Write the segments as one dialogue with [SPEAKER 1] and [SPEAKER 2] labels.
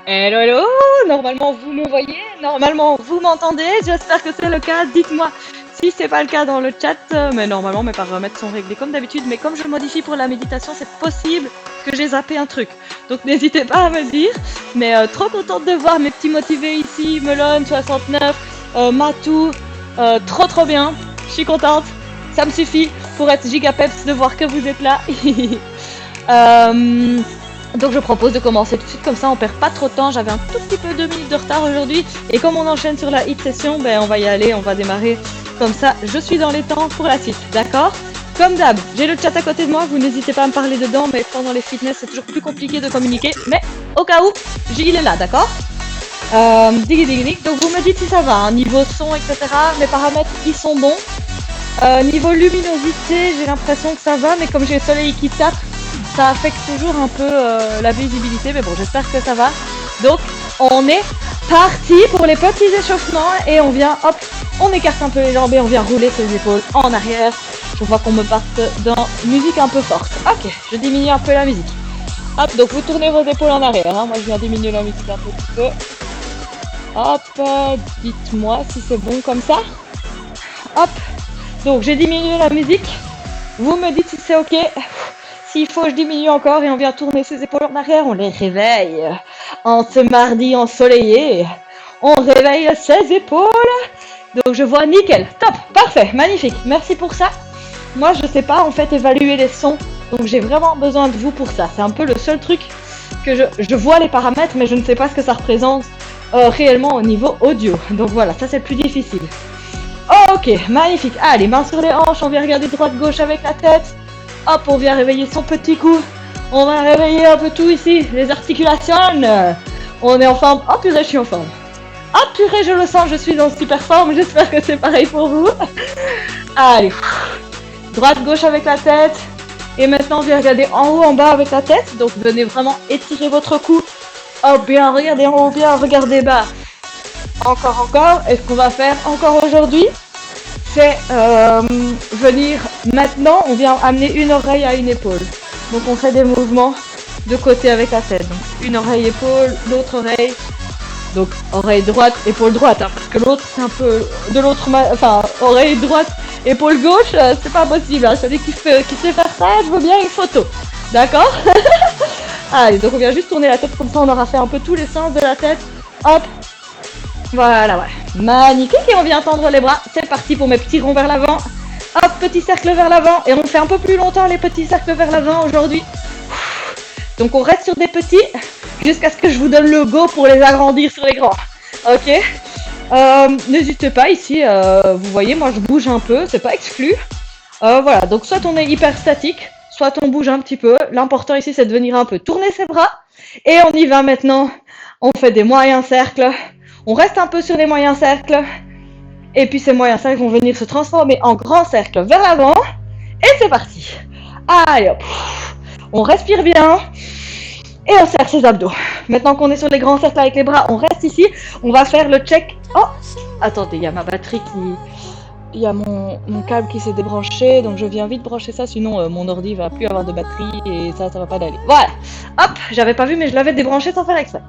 [SPEAKER 1] Hello, hello, normalement vous me voyez, normalement vous m'entendez, j'espère que c'est le cas, dites-moi si c'est pas le cas dans le chat, mais normalement mes paramètres sont réglés comme d'habitude, mais comme je modifie pour la méditation, c'est possible que j'ai zappé un truc, donc n'hésitez pas à me le dire, mais trop contente de voir mes petits motivés ici, Melon69, Matou, trop bien, je suis contente, ça me suffit pour être gigapeps de voir que vous êtes là. Donc je propose de commencer tout de suite, comme ça on perd pas trop de temps. J'avais un tout petit peu 2 minutes de retard aujourd'hui, et comme on enchaîne sur la hit session, ben on va y aller, on va démarrer comme ça. Je suis dans les temps pour la suite, d'accord? Comme d'hab, j'ai le chat à côté de moi, vous n'hésitez pas à me parler dedans, mais pendant les fitness c'est toujours plus compliqué de communiquer, mais au cas où, il est là, d'accord? Donc vous me dites si ça va, hein, niveau son, etc. Mes paramètres ils sont bons. Niveau luminosité, j'ai l'impression que ça va, mais comme j'ai le soleil qui tape, ça affecte toujours un peu la visibilité, mais bon, j'espère que ça va. Donc, on est parti pour les petits échauffements et on vient, hop, on écarte un peu les jambes et on vient rouler ses épaules en arrière. Je vois qu'on me parte dans musique un peu forte. Ok, je diminue un peu la musique. Hop, donc vous tournez vos épaules en arrière, hein. Moi je viens diminuer la musique un petit peu. Hop, dites-moi si c'est bon comme ça. Hop, donc j'ai diminué la musique. Vous me dites si c'est ok. S'il faut, je diminue encore et on vient tourner ses épaules en arrière. On les réveille. En ce mardi ensoleillé, on réveille ses épaules. Donc je vois nickel. Top, parfait, magnifique. Merci pour ça. Moi, je sais pas en fait évaluer les sons. Donc j'ai vraiment besoin de vous pour ça. C'est un peu le seul truc que je vois les paramètres, mais je ne sais pas ce que ça représente réellement au niveau audio. Donc voilà, ça c'est le plus difficile. Ok, magnifique. Allez, mains sur les hanches. On vient regarder droite-gauche avec la tête. Hop, on vient réveiller son petit cou. On va réveiller un peu tout ici, les articulations. On est en forme. Oh purée, je suis en forme. Oh purée, je le sens, je suis en super forme. J'espère que c'est pareil pour vous. Allez. Droite-gauche avec la tête. Et maintenant, on vient regarder en haut, en bas avec la tête. Donc, venez vraiment étirer votre cou. Oh, bien regarder en haut, bien regarder bas. Encore. Et ce qu'on va faire encore aujourd'hui, c'est venir maintenant, on vient amener une oreille à une épaule. Donc on fait des mouvements de côté avec la tête. Donc une oreille, épaule, l'autre oreille. Donc oreille droite, épaule droite, hein, parce que l'autre c'est un peu de l'autre, enfin oreille droite, épaule gauche, c'est pas possible. Hein. Celui qui sait faire ça, je veux bien une photo. D'accord? Allez, donc on vient juste tourner la tête comme ça, on aura fait un peu tous les sens de la tête. Hop. Voilà, ouais. Magnifique, et on vient tendre les bras. C'est parti pour mes petits ronds vers l'avant. Hop, petit cercle vers l'avant. Et on fait un peu plus longtemps les petits cercles vers l'avant aujourd'hui. Donc on reste sur des petits jusqu'à ce que je vous donne le go pour les agrandir sur les grands. Ok. N'hésitez pas ici, vous voyez, moi je bouge un peu, c'est pas exclu. Voilà, donc soit on est hyper statique, soit on bouge un petit peu. L'important ici c'est de venir un peu tourner ses bras. Et on y va maintenant. On fait des moyens cercles. On reste un peu sur les moyens cercles. Et puis ces moyens cercles vont venir se transformer en grands cercles vers l'avant. Et c'est parti. Allez hop. On respire bien. Et on serre ses abdos. Maintenant qu'on est sur les grands cercles avec les bras, on reste ici. On va faire le check. Oh, attendez, il y a ma batterie qui... Il y a mon câble qui s'est débranché, donc je viens vite brancher ça, sinon mon ordi va plus avoir de batterie et ça va pas d'aller. Voilà. Hop, j'avais pas vu mais je l'avais débranché sans faire exprès.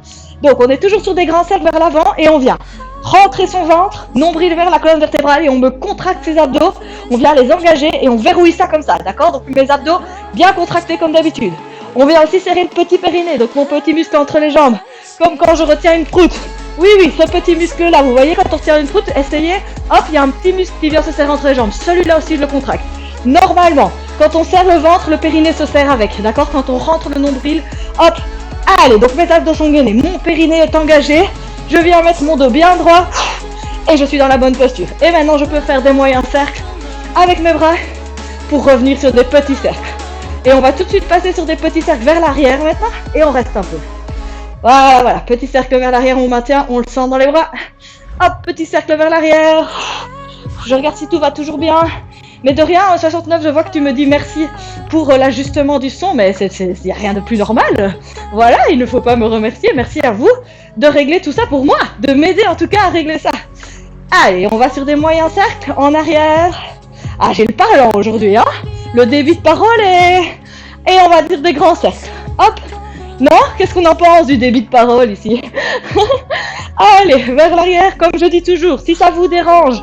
[SPEAKER 1] Donc on est toujours sur des grands cercles vers l'avant et on vient rentrer son ventre, nombril vers la colonne vertébrale et on me contracte ses abdos, on vient les engager et on verrouille ça comme ça, d'accord? Donc mes abdos bien contractés comme d'habitude. On vient aussi serrer le petit périnée, donc mon petit muscle entre les jambes, comme quand je retiens une proute. Oui, ce petit muscle-là, vous voyez quand on retient une proute, essayez, hop, il y a un petit muscle qui vient se serrer entre les jambes. Celui-là aussi, je le contracte. Normalement, quand on serre le ventre, le périnée se serre avec, d'accord? Quand on rentre le nombril, hop, allez, donc mes abdos sont gainés, mon périnée est engagé, je viens mettre mon dos bien droit, et je suis dans la bonne posture. Et maintenant, je peux faire des moyens cercles avec mes bras pour revenir sur des petits cercles. Et on va tout de suite passer sur des petits cercles vers l'arrière maintenant, et on reste un peu. Voilà, petit cercle vers l'arrière, on maintient, on le sent dans les bras. Hop, petit cercle vers l'arrière. Je regarde si tout va toujours bien. Mais de rien, 69, je vois que tu me dis merci pour l'ajustement du son, mais il n'y a rien de plus normal. Voilà, il ne faut pas me remercier, merci à vous de régler tout ça pour moi, de m'aider en tout cas à régler ça. Allez, on va sur des moyens cercles, en arrière. Ah, j'ai le parlant aujourd'hui, hein. Le débit de parole et on va dire des grands cercles. Hop. Non? Qu'est-ce qu'on en pense du débit de parole ici? Allez, vers l'arrière, comme je dis toujours, si ça vous dérange,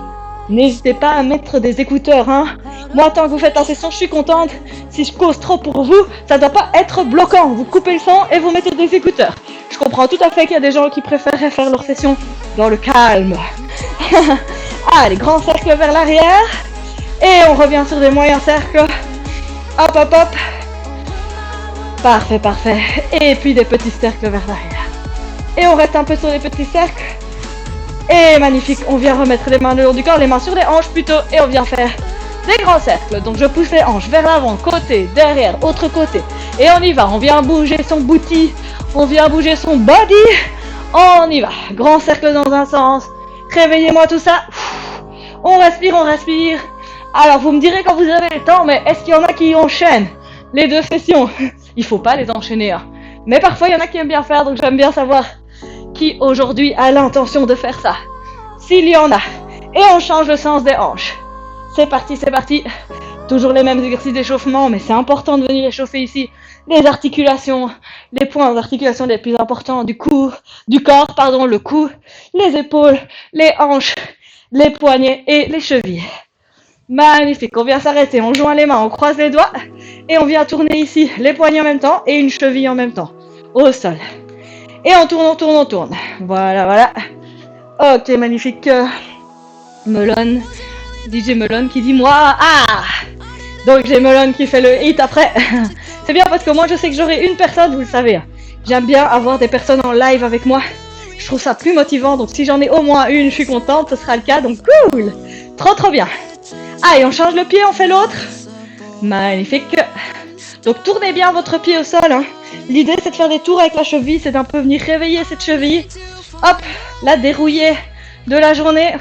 [SPEAKER 1] n'hésitez pas à mettre des écouteurs, hein. Moi, tant que vous faites la session, je suis contente. Si je cause trop pour vous, ça doit pas être bloquant. Vous coupez le son et vous mettez des écouteurs. Je comprends tout à fait qu'il y a des gens qui préfèrent faire leur session dans le calme. Allez, grand cercle vers l'arrière. Et on revient sur des moyens cercles. Hop, hop, hop. Parfait, parfait. Et puis des petits cercles vers l'arrière. Et on reste un peu sur les petits cercles. Et magnifique, on vient remettre les mains le long du corps, les mains sur les hanches plutôt, et on vient faire des grands cercles. Donc je pousse les hanches vers l'avant, côté, derrière, autre côté. Et on y va, on vient bouger son booty, on vient bouger son body. On y va, grand cercle dans un sens. Réveillez-moi tout ça. On respire, on respire. Alors vous me direz quand vous avez le temps, mais est-ce qu'il y en a qui enchaînent les deux sessions? Il faut pas les enchaîner, hein. Mais parfois il y en a qui aiment bien faire, donc j'aime bien savoir qui aujourd'hui a l'intention de faire ça. S'il y en a. Et on change le sens des hanches. C'est parti, c'est parti. Toujours les mêmes exercices d'échauffement, mais c'est important de venir échauffer ici les articulations, les points d'articulation les plus importants du corps, le cou, les épaules, les hanches, les poignets et les chevilles. Magnifique, on vient s'arrêter, on joint les mains, on croise les doigts et on vient tourner ici les poignets en même temps et une cheville en même temps, au sol. Et on tourne, on tourne, on tourne. Voilà, voilà. Ok, magnifique. Melon, DJ Melon qui dit moi, ah. Donc j'ai Melon qui fait le hit après. C'est bien parce que moi je sais que j'aurai une personne, vous le savez. J'aime bien avoir des personnes en live avec moi. Je trouve ça plus motivant, donc si j'en ai au moins une, je suis contente, ce sera le cas, donc cool. Trop trop bien. Allez, on change le pied, on fait l'autre. Magnifique. Donc tournez bien votre pied au sol, hein. L'idée c'est de faire des tours avec la cheville, c'est d'un peu venir réveiller cette cheville. Hop, la dérouiller de la journée.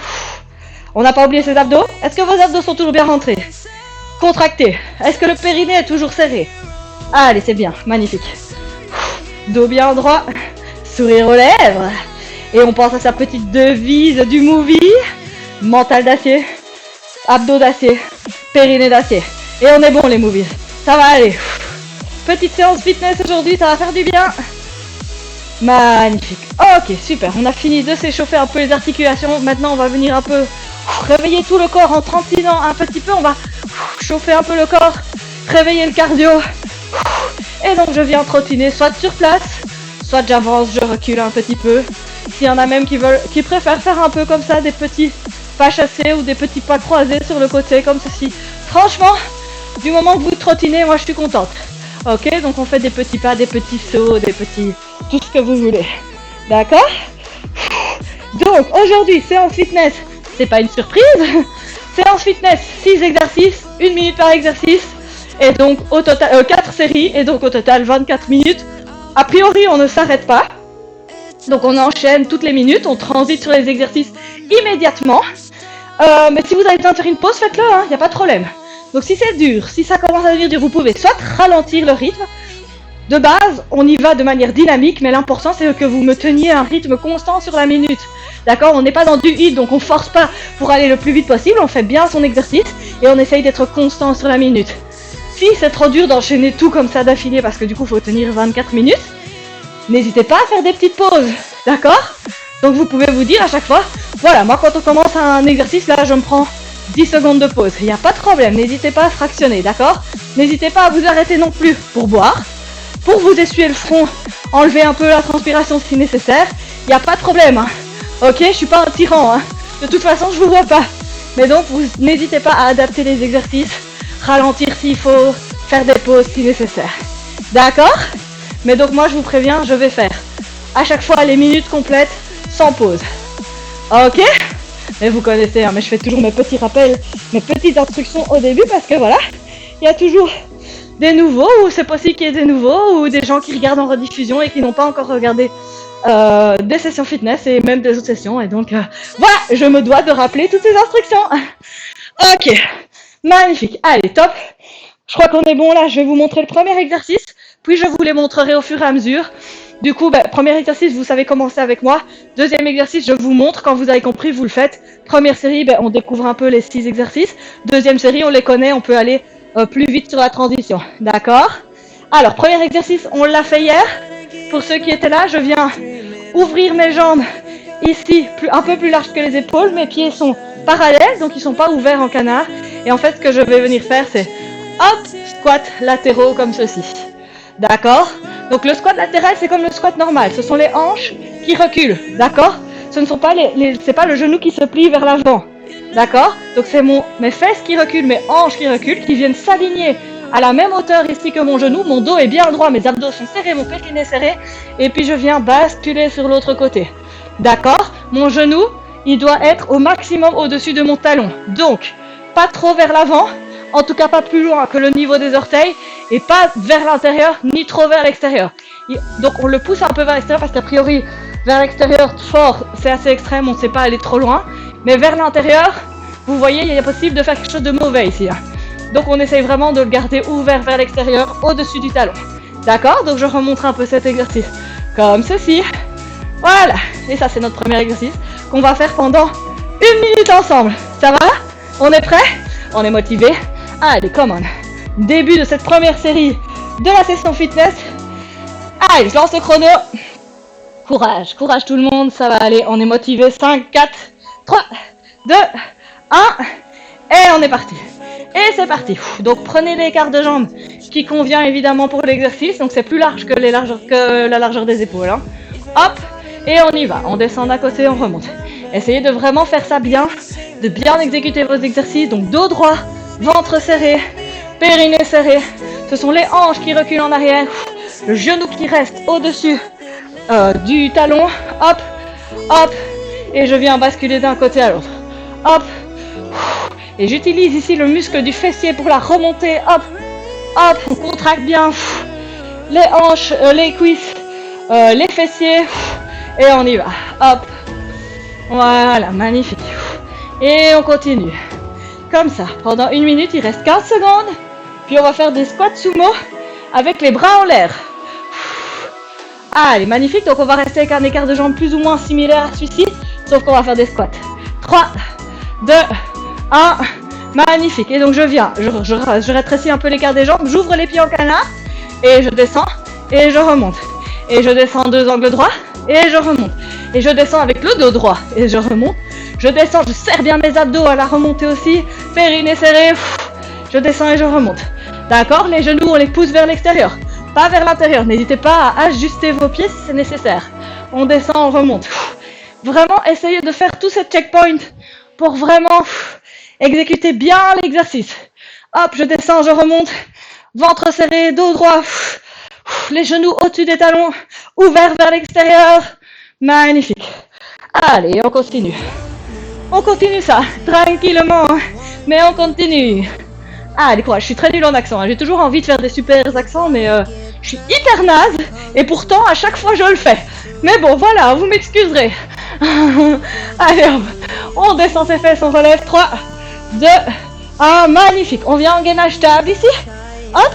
[SPEAKER 1] On n'a pas oublié ses abdos. Est-ce que vos abdos sont toujours bien rentrés? Contractés. Est-ce que le périnée est toujours serré? Allez, c'est bien, magnifique. Dos bien droit, sourire aux lèvres. Et on pense à sa petite devise du movie. Mental d'acier, abdos d'acier, périnée d'acier. Et on est bon les movies. Ça va aller. Petite séance fitness aujourd'hui, ça va faire du bien. Magnifique. Ok, super. On a fini de s'échauffer un peu les articulations. Maintenant, on va venir un peu réveiller tout le corps en tranquillisant un petit peu. On va chauffer un peu le corps, réveiller le cardio. Et donc, je viens trottiner soit sur place, soit j'avance, je recule un petit peu. S'il y en a même qui préfèrent faire un peu comme ça, des petits pas chassés ou des petits pas croisés sur le côté, comme ceci. Franchement, du moment que vous trottinez, moi, je suis contente. Ok, donc on fait des petits pas, des petits sauts, des petits... tout ce que vous voulez. D'accord? Donc, aujourd'hui, séance fitness, c'est pas une surprise. Séance fitness, 6 exercices, 1 minute par exercice. Et donc, au total, 4 séries, et donc au total, 24 minutes. A priori, on ne s'arrête pas. Donc, on enchaîne toutes les minutes, on transite sur les exercices immédiatement. Mais si vous avez besoin de faire une pause, faites-le, hein, y a pas de problème. Donc si c'est dur, si ça commence à devenir dur, vous pouvez soit ralentir le rythme. De base, on y va de manière dynamique, mais l'important c'est que vous me teniez un rythme constant sur la minute. D'accord? On n'est pas dans du hit, donc on force pas pour aller le plus vite possible, on fait bien son exercice et on essaye d'être constant sur la minute. Si c'est trop dur d'enchaîner tout comme ça d'affilée, parce que du coup il faut tenir 24 minutes, n'hésitez pas à faire des petites pauses. D'accord? Donc vous pouvez vous dire à chaque fois, voilà, moi quand on commence un exercice, là je me prends 10 secondes de pause. Il n'y a pas de problème, n'hésitez pas à fractionner, d'accord? N'hésitez pas à vous arrêter non plus pour boire, pour vous essuyer le front, enlever un peu la transpiration si nécessaire. Il n'y a pas de problème, hein. Ok, je suis pas un tyran, hein. De toute façon, je vous vois pas. Mais donc, vous n'hésitez pas à adapter les exercices, ralentir s'il faut, faire des pauses si nécessaire. D'accord? Mais donc moi, je vous préviens, je vais faire à chaque fois les minutes complètes, sans pause. Ok? Mais vous connaissez, hein, mais je fais toujours mes petits rappels, mes petites instructions au début parce que voilà, il y a toujours des nouveaux, ou c'est possible qu'il y ait des nouveaux, ou des gens qui regardent en rediffusion et qui n'ont pas encore regardé des sessions fitness et même des autres sessions. Et donc, voilà, je me dois de rappeler toutes ces instructions. Ok, magnifique. Allez, top. Je crois qu'on est bon là, je vais vous montrer le premier exercice, puis je vous les montrerai au fur et à mesure. Du coup, premier exercice, vous savez commencer avec moi. Deuxième exercice, je vous montre. Quand vous avez compris, vous le faites. Première série, on découvre un peu les 6 exercices. Deuxième série, on les connaît, on peut aller plus vite sur la transition. D'accord? Alors, premier exercice, on l'a fait hier. Pour ceux qui étaient là, je viens ouvrir mes jambes ici, un peu plus large que les épaules. Mes pieds sont parallèles, donc ils ne sont pas ouverts en canard. Et en fait, ce que je vais venir faire, c'est hop, squat latéraux comme ceci. D'accord? Donc le squat latéral, c'est comme le squat normal. Ce sont les hanches qui reculent. D'accord? Ce ne sont pas c'est pas le genou qui se plie vers l'avant. D'accord? Donc c'est mes fesses qui reculent, mes hanches qui reculent, qui viennent s'aligner à la même hauteur ici que mon genou. Mon dos est bien droit, mes abdos sont serrés, mon périnée est serré. Et puis je viens basculer sur l'autre côté. D'accord? Mon genou, il doit être au maximum au-dessus de mon talon. Donc, pas trop vers l'avant. En tout cas pas plus loin que le niveau des orteils et pas vers l'intérieur ni trop vers l'extérieur. Donc on le pousse un peu vers l'extérieur parce qu'a priori vers l'extérieur fort c'est assez extrême, on ne sait pas aller trop loin. Mais vers l'intérieur, vous voyez, il est possible de faire quelque chose de mauvais ici. Hein. Donc on essaye vraiment de le garder ouvert vers l'extérieur au-dessus du talon. D'accord? Donc je remonte un peu cet exercice comme ceci. Voilà. Et ça c'est notre premier exercice qu'on va faire pendant 1 minute ensemble. Ça va? On est prêt? On est motivé? Allez, come on. Début de cette première série de la session fitness. Allez, je lance le chrono. Courage, courage tout le monde, ça va aller. On est motivé. 5, 4, 3, 2, 1. Et on est parti. Et c'est parti. Donc prenez l'écart de jambes qui convient évidemment pour l'exercice. Donc c'est plus large que la largeur des épaules. Hein. Hop, et on y va. On descend d'un côté, on remonte. Essayez de vraiment faire ça bien, de bien exécuter vos exercices. Donc dos droit, ventre serré, périnée serré. Ce sont les hanches qui reculent en arrière, le genou qui reste au-dessus du talon. Hop, hop, et je viens basculer d'un côté à l'autre. Hop, et j'utilise ici le muscle du fessier pour la remontée. Hop, hop, on contracte bien les hanches, les cuisses, les fessiers, et on y va. Hop, voilà, magnifique. Et on continue. Comme ça, pendant 1 minute, il reste 15 secondes. Puis on va faire des squats sumo avec les bras en l'air. Allez, magnifique. Donc on va rester avec un écart de jambes plus ou moins similaire à celui-ci. Sauf qu'on va faire des squats. 3, 2, 1. Magnifique. Et donc je viens, je rétrécis un peu l'écart des jambes. J'ouvre les pieds en canard. Et je descends. Et je remonte. Et je descends 2 angles droits. Et je remonte. Et je descends avec le dos droit. Et je remonte. Je descends, je serre bien mes abdos à la remontée aussi. Périnée serré. Je descends et je remonte. D'accord? Les genoux, on les pousse vers l'extérieur. Pas vers l'intérieur. N'hésitez pas à ajuster vos pieds si c'est nécessaire. On descend, on remonte. Vraiment, essayez de faire tous ces checkpoints pour vraiment exécuter bien l'exercice. Hop, je descends, je remonte. Ventre serré, dos droit. Les genoux au-dessus des talons. Ouverts vers l'extérieur. Magnifique. Allez, on continue. On continue ça, tranquillement, mais on continue. Allez, courage, je suis très nulle en accent, hein. J'ai toujours envie de faire des super accents, mais je suis hyper naze, et pourtant, à chaque fois, je le fais. Mais bon, voilà, vous m'excuserez. Allez, on descend ses fesses, on relève. 3, 2, 1, magnifique. On vient en gainage stable ici. Hop.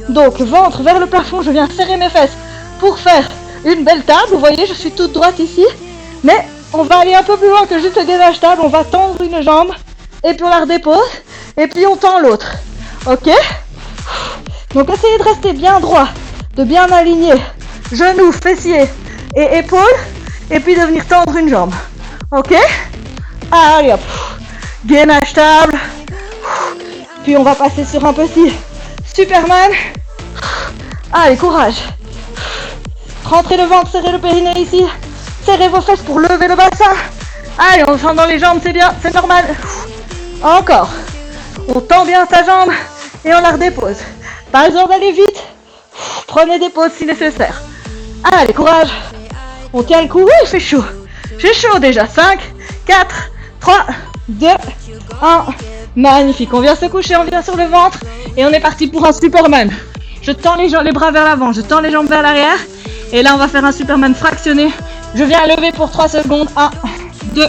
[SPEAKER 1] Donc, ventre vers le plafond, je viens serrer mes fesses pour faire une belle table. Vous voyez, je suis toute droite ici, mais on va aller un peu plus loin que juste le gainage table. On va tendre une jambe, et puis on la redépose, et puis on tend l'autre. Ok? Donc essayez de rester bien droit, de bien aligner genoux, fessiers et épaules. et puis de venir tendre une jambe. Ok? Allez hop. Gainage stable. Puis on va passer sur un petit Superman. Allez, courage. Rentrez le ventre, serrez le périnée ici. Serrez vos fesses pour lever le bassin. Allez, on sent dans les jambes, c'est bien, c'est normal. Encore. On tend bien sa jambe et on la redépose. Pas besoin d'aller vite. Prenez des pauses si nécessaire. Allez, courage. On tient le coup. Oui, il fait chaud. J'ai chaud déjà. 5, 4, 3, 2, 1. Magnifique. On vient se coucher, on vient sur le ventre et on est parti pour un Superman. Je tends les bras vers l'avant, je tends les jambes vers l'arrière. Et là, on va faire un Superman fractionné. Je viens lever pour 3 secondes. 1, 2,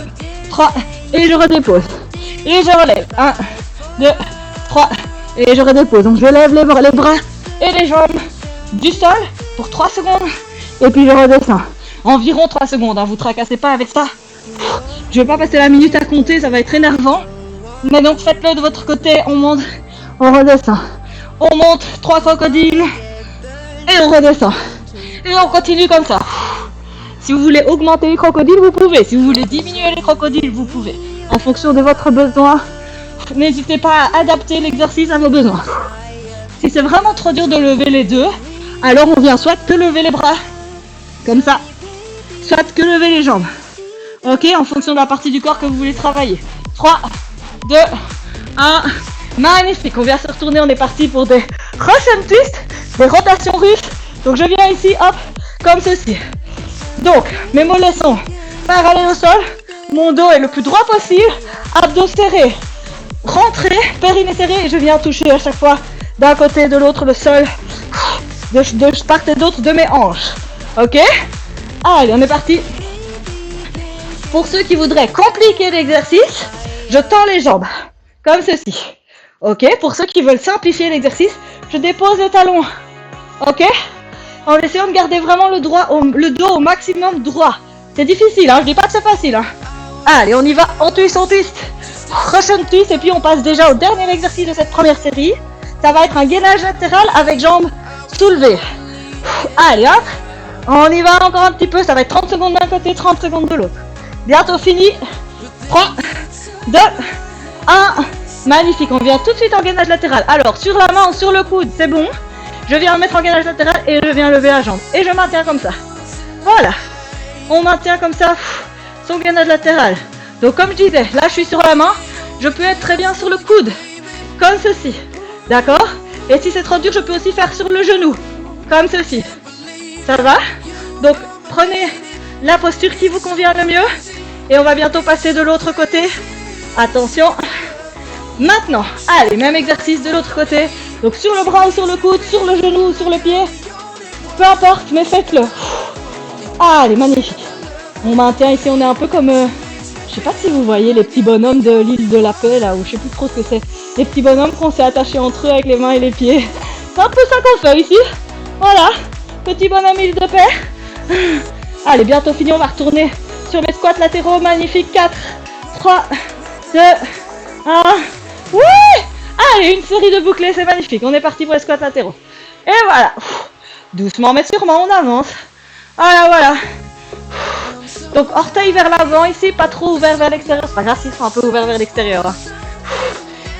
[SPEAKER 1] 3. Et je redépose. Et je relève. 1, 2, 3. Et je redépose. Donc, je lève les bras et les jambes du sol pour 3 secondes. Et puis, je redescends. Environ 3 secondes. Hein. Vous tracassez pas avec ça. Je vais pas passer la minute à compter. Ça va être énervant. Mais donc, faites-le de votre côté. On monte. On redescend. On monte 3 crocodiles. Et on redescend. Et on continue comme ça. Si vous voulez augmenter les crocodiles, vous pouvez. Si vous voulez diminuer les crocodiles, vous pouvez. En fonction de votre besoin. N'hésitez pas à adapter l'exercice à vos besoins. Si c'est vraiment trop dur de lever les deux, alors on vient soit que lever les bras, comme ça, soit que lever les jambes. Ok, en fonction de la partie du corps que vous voulez travailler. 3, 2, 1. Magnifique, on vient se retourner, on est parti pour des Russian twists, des rotations russes. Donc je viens ici, hop, comme ceci. Donc, mes mollets sont parallèles au sol, mon dos est le plus droit possible, abdos serrés, rentrez, périnée serré, et je viens toucher à chaque fois d'un côté et de l'autre le sol, de part et d'autre de mes hanches. Ok? Allez, on est parti. Pour ceux qui voudraient compliquer l'exercice, je tends les jambes, comme ceci. Ok? Pour ceux qui veulent simplifier l'exercice, je dépose les talons. Ok? En essayant de garder vraiment le dos au maximum droit. C'est difficile, hein, je dis pas que c'est facile. Hein. Allez, on y va, on twist. Russian twist, et puis on passe déjà au dernier exercice de cette première série. Ça va être un gainage latéral avec jambes soulevées. Allez, hop, on y va encore un petit peu, ça va être 30 secondes d'un côté, 30 secondes de l'autre. Bientôt fini. 3, 2, 1. Magnifique, on vient tout de suite en gainage latéral. Alors, sur la main ou sur le coude, c'est bon. Je viens me mettre en gainage latéral et je viens lever la jambe. Et je maintiens comme ça. Voilà. On maintient comme ça son gainage latéral. Donc comme je disais, là je suis sur la main. Je peux être très bien sur le coude. Comme ceci. D'accord? Et si c'est trop dur, je peux aussi faire sur le genou. Comme ceci. Ça va? Donc prenez la posture qui vous convient le mieux. Et on va bientôt passer de l'autre côté. Attention. Maintenant, allez, même exercice de l'autre côté. Donc sur le bras ou sur le coude, sur le genou ou sur le pied. Peu importe, mais faites-le. Allez, magnifique. On maintient ici, on est un peu comme... je sais pas si vous voyez les petits bonhommes de l'île de la paix, là, ou je sais plus trop ce que c'est. Les petits bonhommes qu'on s'est attachés entre eux avec les mains et les pieds. C'est un peu ça qu'on fait ici. Voilà, petit bonhomme île de paix. Allez, bientôt fini, on va retourner sur les squats latéraux. Magnifique, 4, 3, 2, 1... Oui! Allez, une série de bouclés, c'est magnifique. On est parti pour les squats latéraux. Et voilà. Doucement mais sûrement, on avance. Voilà. Donc, orteils vers l'avant ici, pas trop ouvert vers l'extérieur. C'est pas grave s'ils sont un peu ouverts vers l'extérieur. Hein.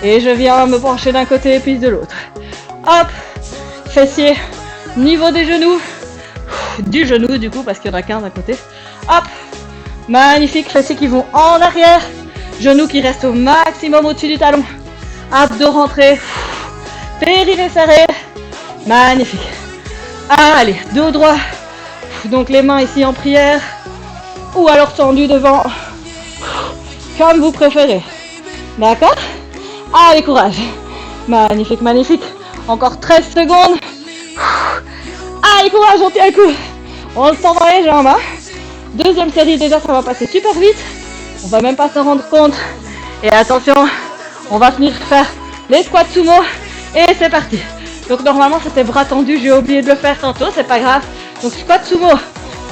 [SPEAKER 1] Et je viens me pencher d'un côté et puis de l'autre. Hop. Fessiers. Niveau des genoux. Du genou, du coup, parce qu'il y en a qu'un d'un côté. Hop. Magnifique. Fessiers qui vont en arrière. Genoux qui restent au maximum au-dessus du talon. Abdos rentrés. Périnée serrée. Magnifique. Allez, dos droit. Donc les mains ici en prière. Ou alors tendues devant. Comme vous préférez. D'accord? Allez, courage. Magnifique, magnifique. Encore 13 secondes. Allez, courage, on tient le coup. On le sent dans les jambes. Hein. Deuxième série, déjà, ça va passer super vite. On va même pas s'en rendre compte. Et attention, on va finir faire les squats sumo. Et c'est parti. Donc normalement c'était bras tendus, j'ai oublié de le faire tantôt, c'est pas grave. Donc squat sumo.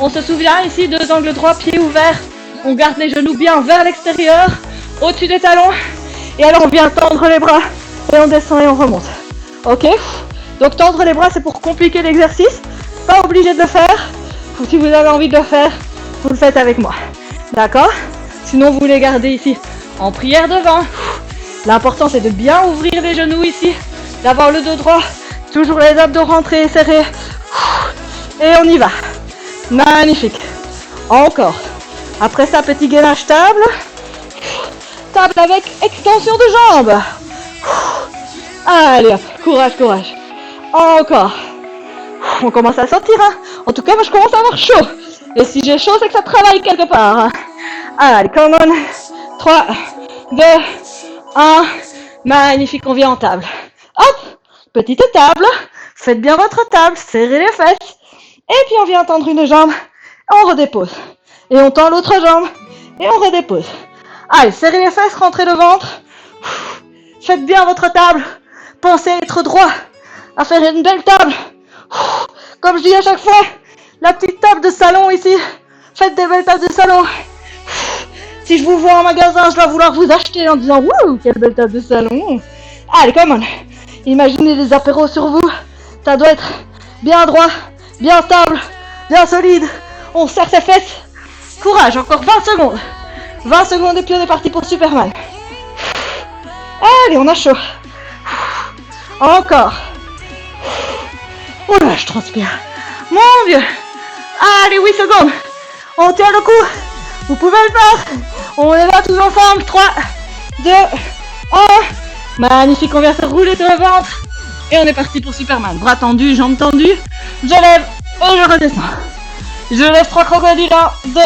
[SPEAKER 1] On se souvient ici, 2 angles droits, pieds ouverts. On garde les genoux bien vers l'extérieur, au-dessus des talons. Et alors on vient tendre les bras. Et on descend et on remonte. Ok? Donc tendre les bras c'est pour compliquer l'exercice. Pas obligé de le faire. Si vous avez envie de le faire, vous le faites avec moi. D'accord? Sinon, vous les gardez ici en prière devant. L'important, c'est de bien ouvrir les genoux ici, d'avoir le dos droit, toujours les abdos rentrés et serrés. Et on y va. Magnifique. Encore. Après ça, petit gainage table. Table avec extension de jambes. Allez hop, courage, courage. Encore. On commence à sentir, hein. En tout cas, moi je commence à avoir chaud. Et si j'ai chaud, c'est que ça travaille quelque part. Hein. Allez, come on. 3, 2, 1. Magnifique, on vient en table. Hop, petite table. Faites bien votre table, serrez les fesses. Et puis on vient tendre une jambe. On redépose. Et on tend l'autre jambe. Et on redépose. Allez, serrez les fesses, rentrez le ventre. Faites bien votre table. Pensez à être droit. À faire une belle table. Comme je dis à chaque fois, la petite table de salon ici. Faites des belles tables de salon. Si je vous vois en magasin, je vais vouloir vous acheter en disant wouh, quelle belle table de salon. Allez, come on. Imaginez les apéros sur vous. Ça doit être bien droit, bien stable, bien solide. On serre ses fesses. Courage, encore 20 secondes. 20 secondes et puis on est parti pour Superman. Allez, on a chaud. Encore. Oh là, je transpire. Mon Dieu. Allez, 8 secondes. On tient le coup. Vous pouvez le faire. On est là tous ensemble. 3, 2, 1. Magnifique, on vient se rouler sur le ventre. Et on est parti pour Superman. Bras tendus, jambes tendues. Je lève et je redescends. Je lève 3 crocodiles. 1, 2,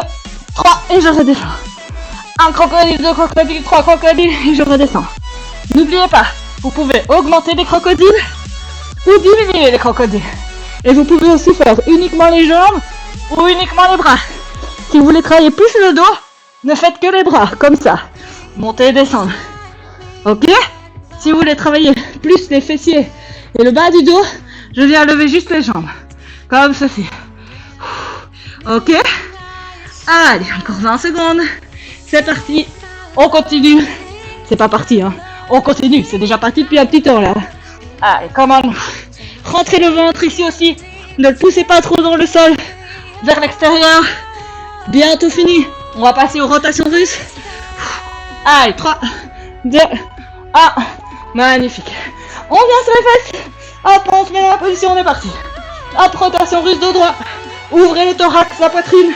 [SPEAKER 1] 3 et je redescends. Un crocodile, 2 crocodiles, 3 crocodiles et je redescends. N'oubliez pas, vous pouvez augmenter les crocodiles ou diminuer les crocodiles. Et vous pouvez aussi faire uniquement les jambes ou uniquement les bras. Si vous voulez travailler plus le dos, ne faites que les bras, comme ça. Montez et descendre. Ok? Si vous voulez travailler plus les fessiers et le bas du dos, je viens lever juste les jambes. Comme ceci. Ok? Allez, encore 20 secondes. C'est parti. On continue. C'est pas parti, hein. On continue. C'est déjà parti depuis un petit temps, là. Allez, come on. Rentrez le ventre ici aussi. Ne le poussez pas trop dans le sol. Vers l'extérieur. Bientôt fini. On va passer aux rotations russes. Allez, 3, 2, 1. Magnifique. On vient sur les fesses. Hop, on se met dans la position, on est parti. Hop, rotation russe dos droit. Ouvrez le thorax, la poitrine.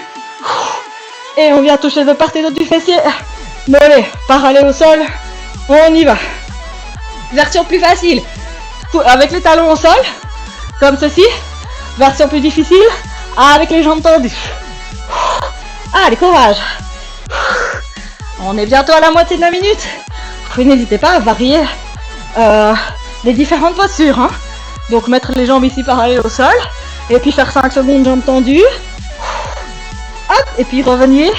[SPEAKER 1] Et on vient toucher de part et d'autre du fessier. Mollet, parallèle au sol. On y va. Version plus facile. Avec les talons au sol. Comme ceci. Version plus difficile. Avec les jambes tendues. Allez, courage. On est bientôt à la moitié de la minute. N'hésitez pas à varier les différentes postures. Hein. Donc mettre les jambes ici parallèles au sol. Et puis faire 5 secondes jambes tendues. Hop, et puis revenir.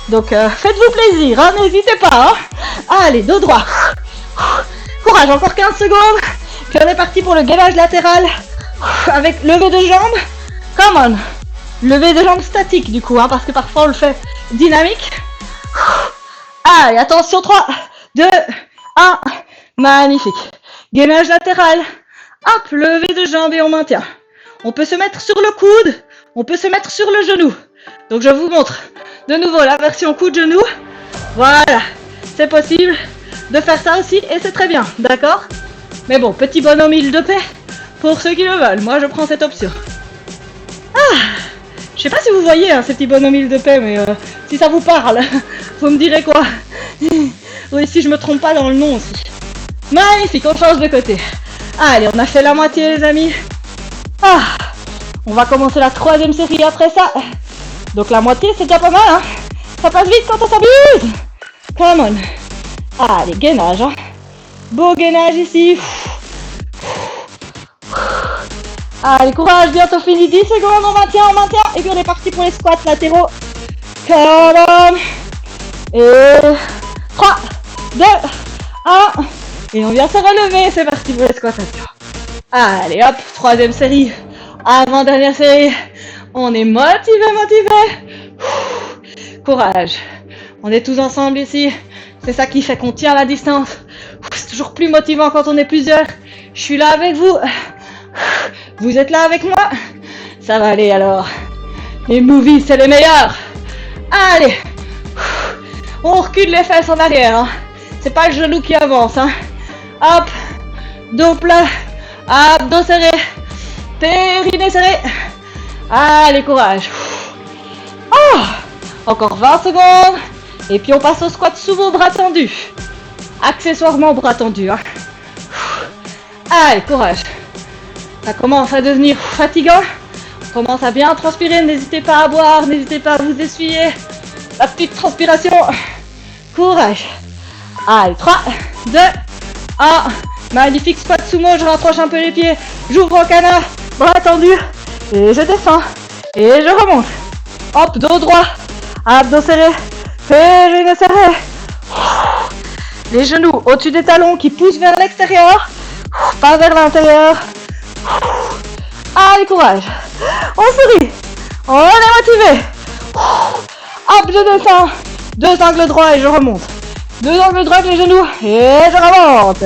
[SPEAKER 1] Donc faites-vous plaisir, hein, n'hésitez pas. Hein. Allez, dos droit. Courage, encore 15 secondes. Puis on est parti pour le gainage latéral. Avec levée de jambes. Come on. Levée de jambes statique du coup, hein, parce que parfois on le fait dynamique. Allez, attention, 3, 2, 1. Magnifique. Gainage latéral. Hop, levée de jambes et on maintient. On peut se mettre sur le coude. On peut se mettre sur le genou. Donc je vous montre de nouveau la version coude-genou. Voilà. C'est possible de faire ça aussi et c'est très bien. D'accord? Mais bon, petit bonhomme île de paix pour ceux qui le veulent. Moi, je prends cette option. Ah, je sais pas si vous voyez hein, ces petits bonhommes île de paix, mais si ça vous parle, vous me direz quoi? Oui, si je me trompe pas dans le nom aussi. Magnifique, on change de côté. Allez, on a fait la moitié, les amis. Ah, on va commencer la 3e série après ça. Donc la moitié, c'est déjà pas mal, hein. Ça passe vite quand on s'amuse. Come on. Allez, gainage, hein. Beau gainage ici. Allez, courage, bientôt fini. 10 secondes, on maintient. Et puis on est parti pour les squats latéraux. Come on. Et 3, 2, 1. Et on vient se relever. C'est parti pour les squats latéraux. Allez, hop, 3e série. Avant-dernière série. On est motivé. Courage. On est tous ensemble ici. C'est ça qui fait qu'on tient la distance. C'est toujours plus motivant quand on est plusieurs. Je suis là avec vous. Vous êtes là avec moi. Ça va aller alors. Les movies, c'est les meilleurs. Allez. On recule les fesses en arrière. Hein. C'est pas le genou qui avance. Hein. Hop. Dos plat. Abdos serrés. Périnée serré. Allez, courage. Oh, encore 20 secondes. Et puis on passe au squat sumo bras tendus. Accessoirement bras tendus. Hein. Allez, courage. Ça commence à devenir fatigant. On commence à bien transpirer. N'hésitez pas à boire. N'hésitez pas à vous essuyer. La petite transpiration. Courage. Allez, 3, 2, 1. Magnifique squat sumo. Je rapproche un peu les pieds. J'ouvre au canard. Bras tendus. Et je descends. Et je remonte. Hop, dos droit. Abdos serrés. Périnée serrée. Les genoux au-dessus des talons qui poussent vers l'extérieur. Pas vers l'intérieur. Allez, courage. On sourit. On est motivé. Hop, je descends. 2 angles droits et je remonte. 2 angles droits avec les genoux. Et je remonte.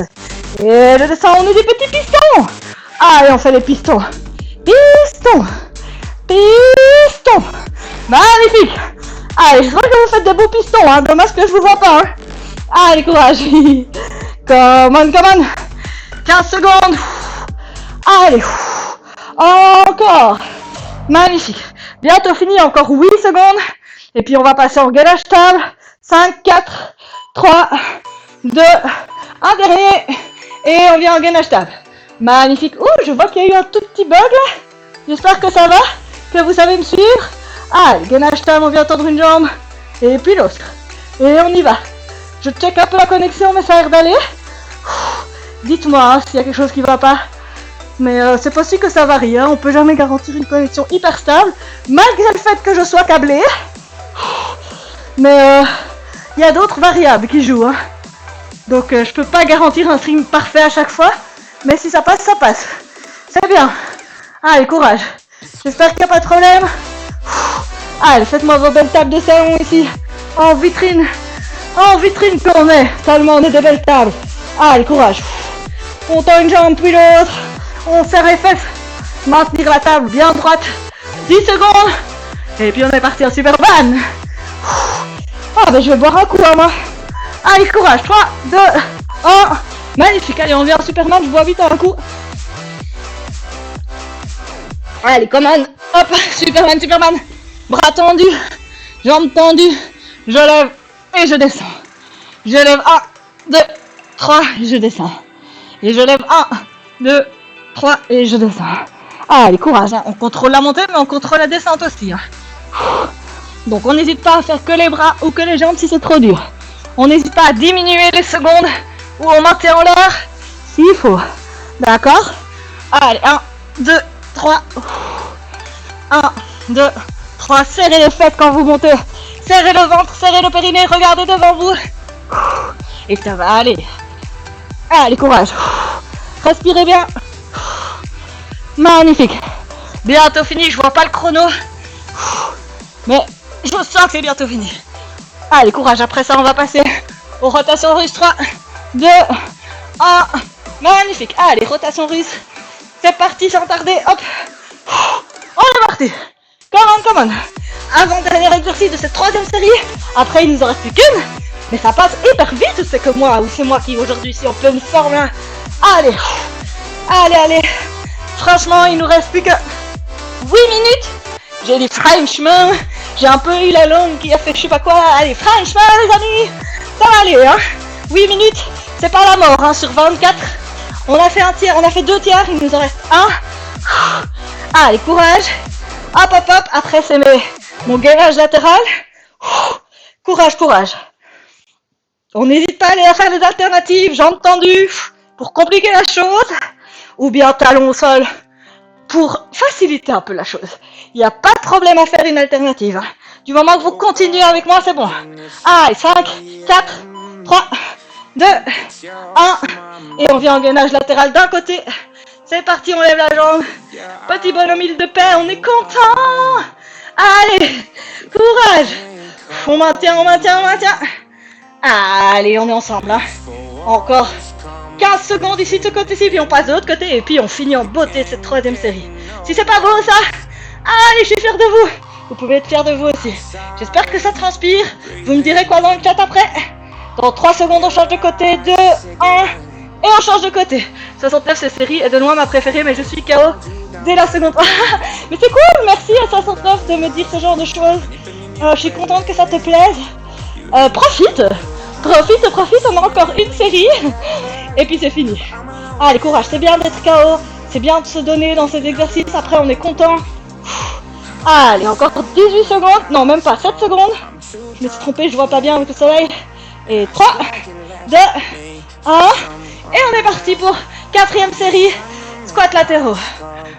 [SPEAKER 1] Et je descends. On est des petits pistons. Allez, on fait les pistons. Pistons. Pistons. Magnifique. Allez, je crois que vous faites des beaux pistons. Hein. Dommage que je vous vois pas. Hein. Allez, courage. Come on, come on. 15 secondes. Allez. Encore. Magnifique. Bientôt fini. Encore 8 secondes. Et puis on va passer en gainage table. 5, 4, 3, 2, 1 dernier. Et on vient en gainage table. Magnifique. Ouh, je vois qu'il y a eu un tout petit bug là. J'espère que ça va. Que vous savez me suivre. Allez, gainage table, on vient tendre une jambe. Et puis l'autre. Et on y va. Je check un peu la connexion, mais ça a l'air d'aller. Dites-moi hein, s'il y a quelque chose qui va pas. Mais c'est possible que ça varie. Hein. On peut jamais garantir une connexion hyper stable. Malgré le fait que je sois câblé. Mais il y a d'autres variables qui jouent. Hein. Donc je peux pas garantir un stream parfait à chaque fois. Mais si ça passe, ça passe. C'est bien. Allez, courage. J'espère qu'il n'y a pas de problème. Allez, faites-moi vos belles tables de salon ici. En vitrine. En vitrine qu'on est. Tellement on est des belles tables. Allez, courage. On tend une jambe puis l'autre. On serre les fesses. Maintenir la table bien droite. 10 secondes. Et puis on est parti en Superman. Ah ben je vais boire un coup hein, moi. Allez, courage. 3, 2, 1. Magnifique. Allez, on vient en Superman. Je bois vite un coup. Allez, come on. Hop, Superman, Superman. Bras tendus. Jambes tendues. Je lève et je descends. Je lève 1, 2, 3 et je descends. Et je lève 1, 2, 3 et je descends. Allez, courage. Hein. On contrôle la montée, mais on contrôle la descente aussi. Hein. Donc on n'hésite pas à faire que les bras ou que les jambes si c'est trop dur. On n'hésite pas à diminuer les secondes où on maintient en l'air s'il faut. D'accord? Allez, 1, 2, 3. 1, 2, 3. Serrez les fesses quand vous montez. Serrez le ventre, serrez le périnée. Regardez devant vous. Et ça va aller. Allez, courage. Respirez bien. Magnifique. Bientôt fini. Je vois pas le chrono. Mais je sens que c'est bientôt fini. Allez, courage. Après ça, on va passer aux rotations russes. 3, 2, 1. Magnifique. Allez, rotation russe. C'est parti sans tarder. Hop. On est parti. Come on, come on. Avant-dernier exercice de cette 3e série. Après, il nous en reste plus qu'une. Mais ça passe hyper vite. C'est que moi, ou c'est moi qui aujourd'hui suis en pleine forme. Hein. Allez. Allez, allez. Franchement, il nous reste plus que 8 minutes. J'ai dit franchement. J'ai un peu eu la langue qui a fait je sais pas quoi. Allez, franchement, les amis. Ça va aller, hein. 8 minutes. C'est pas la mort, hein. Sur 24. On a fait un tiers, on a fait 2 tiers. Il nous en reste 1. Allez, courage. Hop, hop, hop. Après, c'est mon gainage latéral. Courage, courage. On n'hésite pas à aller faire des alternatives. Jambes tendues pour compliquer la chose. Ou bien talons au sol pour faciliter un peu la chose. Il n'y a pas de problème à faire une alternative. Du moment que vous continuez avec moi, c'est bon. Allez, 5, 4, 3, 2, 1. Et on vient en gainage latéral d'un côté. C'est parti, on lève la jambe. Petit bonhomme île de paix, on est content. Allez, courage. On maintient, on maintient, on maintient. Allez, on est ensemble. Hein. Encore 15 secondes ici de ce côté-ci, puis on passe de l'autre côté, et puis on finit en beauté cette 3e série. Si c'est pas beau ça, allez, je suis fière de vous. vous pouvez être fiers de vous aussi. J'espère que ça transpire. Vous me direz quoi dans le chat après. Dans 3 secondes, on change de côté. 2, 1, et on change de côté. 69, cette série est de loin ma préférée, mais je suis KO dès la seconde. Mais c'est cool, merci à 69 de me dire ce genre de choses. Je suis contente que ça te plaise. Profite, on a encore une série. Et puis c'est fini. Allez, courage, c'est bien d'être KO. C'est bien de se donner dans ces exercices. Après, on est content. Allez, encore 18 secondes. Non, même pas, 7 secondes. Je me suis trompée, je vois pas bien avec le soleil. Et 3, 2, 1. Et on est parti pour 4ème série. Squat latéraux.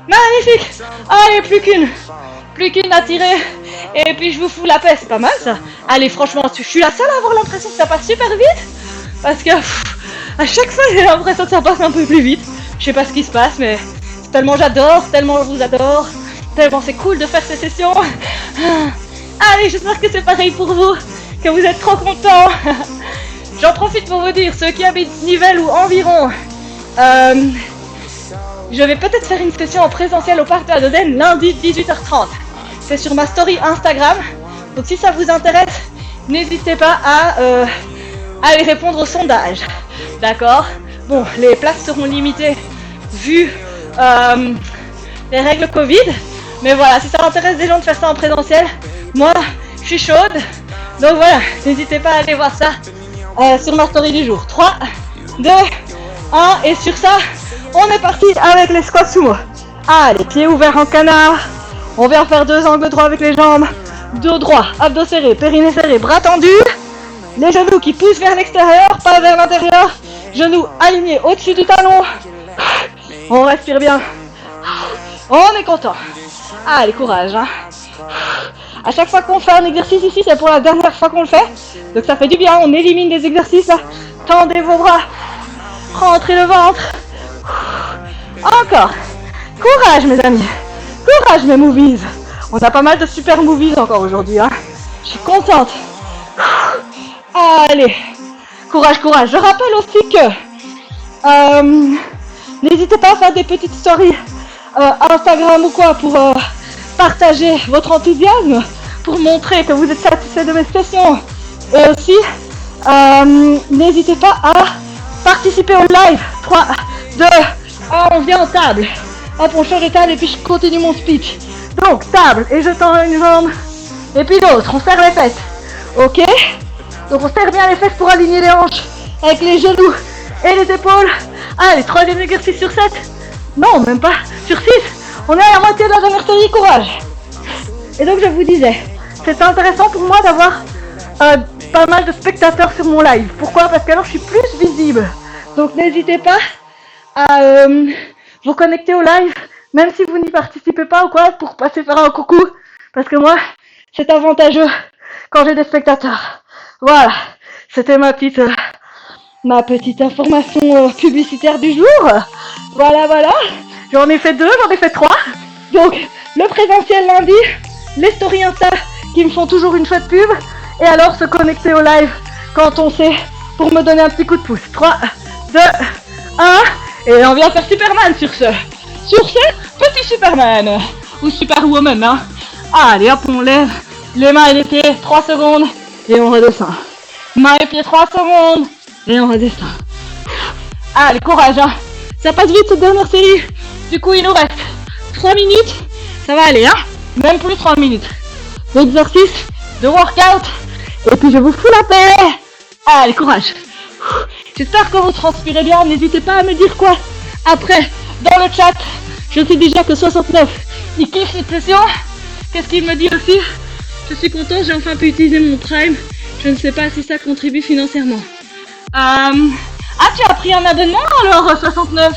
[SPEAKER 1] Magnifique. Allez, plus qu'une à tirer. Et puis je vous fous la paix, c'est pas mal ça. Allez, franchement, je suis la seule à avoir l'impression que ça passe super vite. Parce que à chaque fois, j'ai l'impression que ça passe un peu plus vite. Je sais pas ce qui se passe, mais tellement j'adore, tellement je vous adore, tellement c'est cool de faire ces sessions. Allez, j'espère que c'est pareil pour vous, que vous êtes trop contents. J'en profite pour vous dire, ceux qui habitent Nivelles ou environ, je vais peut-être faire une session en présentiel au parc de la Dodène lundi 18h30. C'est sur ma story Instagram, donc si ça vous intéresse, n'hésitez pas à aller répondre au sondage. D'accord? Bon, les places seront limitées vu les règles Covid. Mais voilà, si ça intéresse des gens de faire ça en présentiel, moi, je suis chaude. Donc voilà, n'hésitez pas à aller voir ça sur ma story du jour. 3, 2, 1, et sur ça, on est parti avec les squats sumo. Allez, pieds ouverts en canard. On vient faire 2 angles droits avec les jambes. Dos droit, abdos serrés, périnée serré, bras tendus. Les genoux qui poussent vers l'extérieur, pas vers l'intérieur. Genoux alignés au-dessus du talon. On respire bien. On est content. Allez, courage. Hein. À chaque fois qu'on fait un exercice ici, c'est pour la dernière fois qu'on le fait. Donc ça fait du bien, on élimine des exercices. Là. Tendez vos bras. Rentrez le ventre. Encore. Courage, mes amis. Courage, mes movies. On a pas mal de super movies encore aujourd'hui. Hein. Je suis contente. Allez. Courage, courage. Je rappelle aussi que n'hésitez pas à faire des petites stories Instagram ou quoi pour partager votre enthousiasme, pour montrer que vous êtes satisfait de mes sessions. Et aussi, n'hésitez pas à participer au live. 3, 2, 1, on vient en table. Hop, on change de table et puis je continue mon speech. Donc, table, et je tends une jambe. Et puis l'autre, on serre les fesses. Ok? Donc on serre bien les fesses pour aligner les hanches avec les genoux et les épaules. Allez, 3e exercice sur 7. Non, même pas. Sur 6. On est à la moitié de la dernière série, courage. Et donc je vous disais, c'est intéressant pour moi d'avoir pas mal de spectateurs sur mon live. Pourquoi? Parce que alors je suis plus visible. Donc n'hésitez pas à vous connecter au live, même si vous n'y participez pas ou quoi, pour passer faire un coucou. Parce que moi, c'est avantageux quand j'ai des spectateurs. Voilà, c'était ma petite information publicitaire du jour. Voilà. J'en ai fait 2, j'en ai fait 3. Donc, le présentiel lundi, les stories Insta qui me font toujours une chouette pub, et alors se connecter au live quand on sait pour me donner un petit coup de pouce. 3, 2, 1, et on vient faire Superman sur ce. Sur ce, petit Superman. Ou Superwoman, hein. Allez, hop, on lève les mains et les pieds, 3 secondes, et on redescend. Mains et pieds, 3 secondes, et on redescend. Allez, courage, hein. Ça passe vite cette dernière série. Du coup, il nous reste 3 minutes. Ça va aller, hein. Même plus 3 minutes. D'exercice, de workout. Et puis je vous fous la paix. Allez, courage. J'espère que vous transpirez bien. N'hésitez pas à me dire quoi après dans le chat. Je sais déjà que 69, il kiffe cette session. Qu'est-ce qu'il me dit aussi? Je suis content, j'ai enfin pu utiliser mon Prime. Je ne sais pas si ça contribue financièrement. Ah, tu as pris un abonnement alors, 69?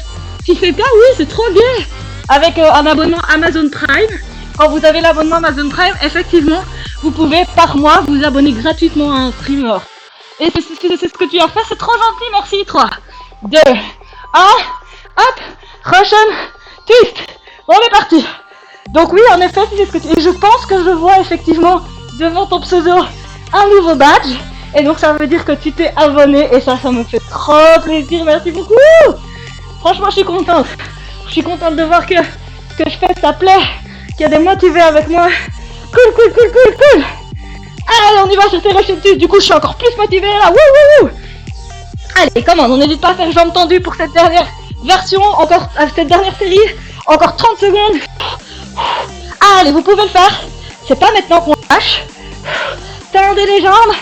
[SPEAKER 1] Si c'est le cas, oui, c'est trop bien. Avec un abonnement Amazon Prime, quand vous avez l'abonnement Amazon Prime, effectivement, vous pouvez par mois vous abonner gratuitement à un streamer. Et c'est ce que tu as fait, c'est trop gentil, merci. 3, 2, 1, hop, Russian twist. On est parti. Donc oui, en effet, c'est ce que tu... Et je pense que je vois effectivement devant ton pseudo un nouveau badge. Et donc ça veut dire que tu t'es abonné et ça me fait trop plaisir, merci beaucoup. Franchement, je suis contente. Je suis contente de voir que ce que je fais, ça plaît, qu'il y a des motivés avec moi. Cool, cool, cool, cool, cool. Allez, on y va, je t'ai lâché dessus. Du coup, je suis encore plus motivée là. Wouh, wouh, wouh. Allez, comment on n'hésite pas à faire jambes tendues pour cette dernière version, encore cette dernière série. Encore 30 secondes. Allez, vous pouvez le faire. C'est pas maintenant qu'on lâche. Tendez les jambes.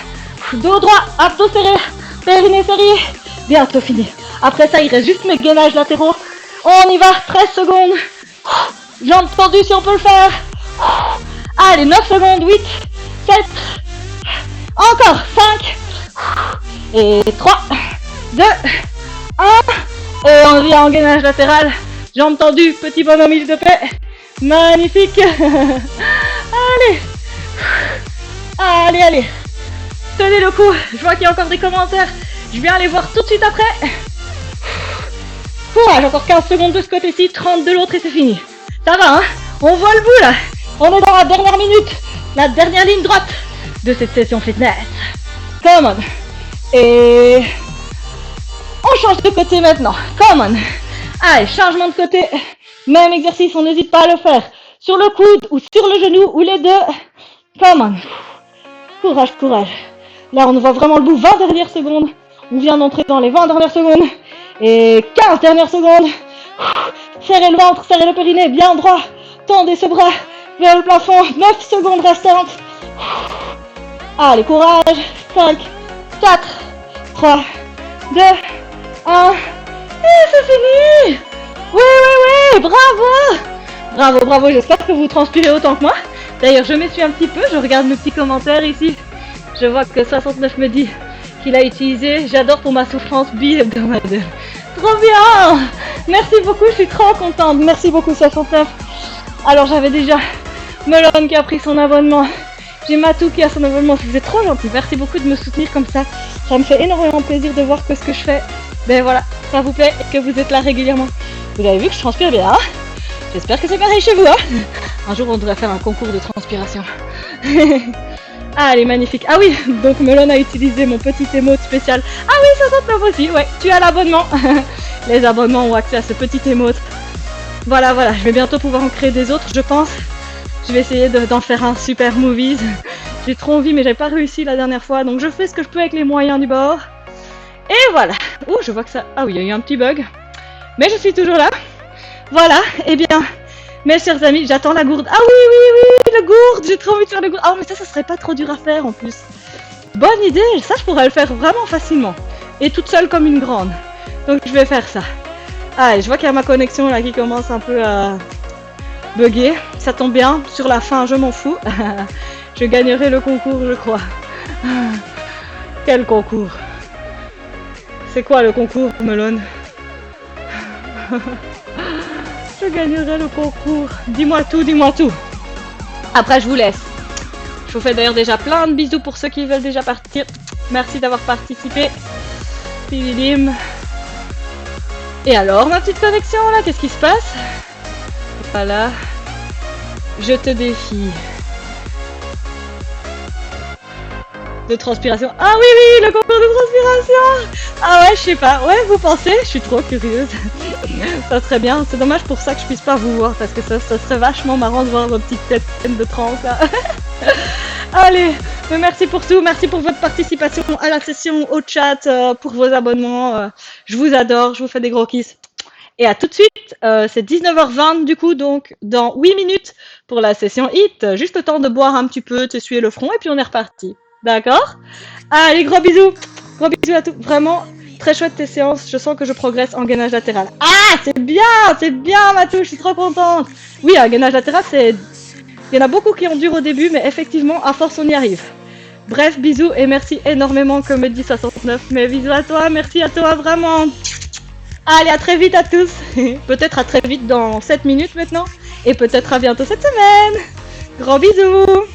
[SPEAKER 1] Dos droit, abdos serrés, périnée serré. Bientôt fini. Après ça, il reste juste mes gainages latéraux. On y va, 13 secondes. Jambes tendues si on peut le faire. Allez, 9 secondes, 8, 7, encore 5, et 3, 2, 1. Et on revient en gainage latéral. Jambes tendues, petit bonhomme s'il te plaît. Magnifique. Allez. Allez, allez. Tenez le coup. Je vois qu'il y a encore des commentaires. Je vais aller voir tout de suite après. Courage, encore 15 secondes de ce côté-ci, 30 de l'autre et c'est fini. Ça va, hein? On voit le bout là. On est dans la dernière minute, la dernière ligne droite de cette session fitness. Come on. Et on change de côté maintenant. Come on. Allez, changement de côté. Même exercice, on n'hésite pas à le faire. Sur le coude ou sur le genou ou les deux. Come on. Courage, courage. Là, on voit vraiment le bout. 20 dernières secondes. On vient d'entrer dans les 20 dernières secondes. Et 15 dernières secondes. Serrez le ventre, serrez le périnée, bien droit. Tendez ce bras vers le plafond. 9 secondes restantes. Allez, courage. 5, 4, 3, 2, 1. Et c'est fini. Oui, bravo. Bravo, bravo. J'espère que vous transpirez autant que moi. D'ailleurs, je m'essuie un petit peu. Je regarde mes petits commentaires ici. Je vois que 69 me dit qu'il a utilisé. J'adore pour ma souffrance bi-hebdomadaire. Trop bien. Merci beaucoup, je suis trop contente. Merci beaucoup 69. Alors j'avais déjà Melon qui a pris son abonnement. J'ai Matou qui a son abonnement. Vous êtes trop gentil. Merci beaucoup de me soutenir comme ça. Ça me fait énormément plaisir de voir que ce que je fais, ben voilà, ça vous plaît et que vous êtes là régulièrement. Vous avez vu que je transpire bien, hein? J'espère que c'est pareil chez vous, hein? Un jour on devrait faire un concours de transpiration. Allez, magnifique. Ah oui, donc Melon a utilisé mon petit émote spécial. Ah oui, 69 aussi, ouais, tu as l'abonnement. Les abonnements ont accès à ce petit émote. Voilà, voilà, je vais bientôt pouvoir en créer des autres, je pense. Je vais essayer d'en faire un super movies. J'ai trop envie, mais j'ai pas réussi la dernière fois, donc je fais ce que je peux avec les moyens du bord. Et voilà. Ouh, je vois que ça... Ah oui, il y a eu un petit bug. Mais je suis toujours là. Voilà, et bien... Mes chers amis, j'attends la gourde. Ah oui, la gourde. J'ai trop envie de faire la gourde. Ah mais ça serait pas trop dur à faire en plus. Bonne idée, ça je pourrais le faire vraiment facilement. Et toute seule comme une grande. Donc je vais faire ça. Allez, je vois qu'il y a ma connexion là qui commence un peu à bugger. Ça tombe bien, sur la fin je m'en fous. Je gagnerai le concours je crois. Quel concours? C'est quoi le concours, Melon? Je gagnerai le concours. Dis-moi tout, dis-moi tout. Après, je vous laisse. Je vous fais d'ailleurs déjà plein de bisous pour ceux qui veulent déjà partir. Merci d'avoir participé. Pididim. Et alors, ma petite connexion là, qu'est-ce qui se passe? Voilà. Je te défie. De transpiration. Ah oui, le concours de transpiration. Ah ouais, je sais pas. Ouais, vous pensez? Je suis trop curieuse. Ça serait bien. C'est dommage pour ça que je puisse pas vous voir parce que ça serait vachement marrant de voir vos petites têtes pleines de transe là. Allez, merci pour tout. Merci pour votre participation à la session, au chat, pour vos abonnements. Je vous adore. Je vous fais des gros kisses. Et à tout de suite. C'est 19h20 du coup, donc dans 8 minutes pour la session HIIT. Juste le temps de boire un petit peu, t'essuyer le front et puis on est reparti. D'accord? Allez, gros bisous. Gros bisous à tous. Vraiment, très chouette tes séances. Je sens que je progresse en gainage latéral. Ah, c'est bien, Matou. Je suis trop contente. Oui, un gainage latéral, c'est... Il y en a beaucoup qui endurent au début, mais effectivement, à force, on y arrive. Bref, bisous et merci énormément, comme me dit 69. Mais bisous à toi, merci à toi, vraiment. Allez, à très vite à tous. Peut-être à très vite dans 7 minutes maintenant. Et peut-être à bientôt cette semaine. Gros bisous.